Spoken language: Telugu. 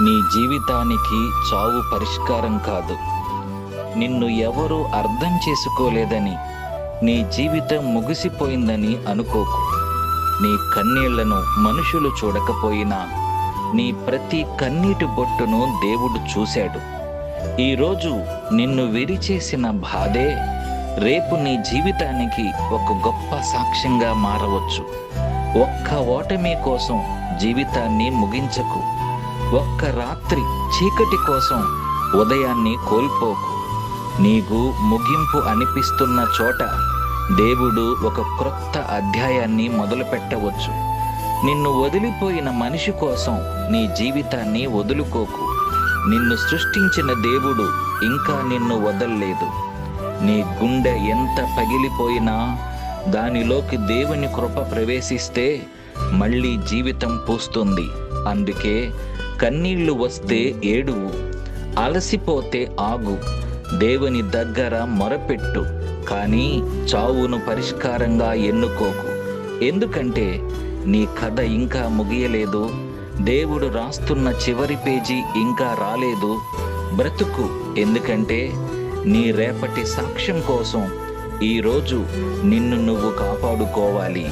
నీ జీవితానికి చావు పరిష్కారం కాదు. నిన్ను ఎవరూ అర్థం చేసుకోలేదని, నీ జీవితం ముగిసిపోయిందని అనుకోకు. నీ కన్నీళ్లను మనుషులు చూడకపోయినా నీ ప్రతి కన్నీటి బొట్టును దేవుడు చూశాడు. ఈరోజు నిన్ను విరిచేసిన బాధే రేపు నీ జీవితానికి ఒక గొప్ప సాక్ష్యంగా మారవచ్చు. ఒక్క ఓటమి కోసం జీవితాన్ని ముగించకు. ఒక్క రాత్రి చీకటి కోసం ఉదయాన్ని కోల్పోకు. నీకు ముగింపు అనిపిస్తున్న చోట దేవుడు ఒక క్రొత్త అధ్యాయాన్ని మొదలు పెట్టవచ్చు. నిన్ను వదిలిపోయిన మనిషి కోసం నీ జీవితాన్ని వదులుకోకు. నిన్ను సృష్టించిన దేవుడు ఇంకా నిన్ను వదల్లేదు. నీ గుండె ఎంత పగిలిపోయినా దానిలోకి దేవుని కృప ప్రవేశిస్తే మళ్ళీ జీవితం పూస్తుంది. అందుకే కన్నీళ్లు వస్తే ఏడువు, అలసిపోతే ఆగు, దేవుని దగ్గర మొరపెట్టు. కానీ చావును పరిష్కారంగా ఎన్నుకోకు. ఎందుకంటే నీ కథ ఇంకా ముగియలేదు. దేవుడు రాస్తున్న చివరి పేజీ ఇంకా రాలేదు. బ్రతుకు, ఎందుకంటే నీ రేపటి సాక్ష్యం కోసం ఈరోజు నిన్ను నువ్వు కాపాడుకోవాలి.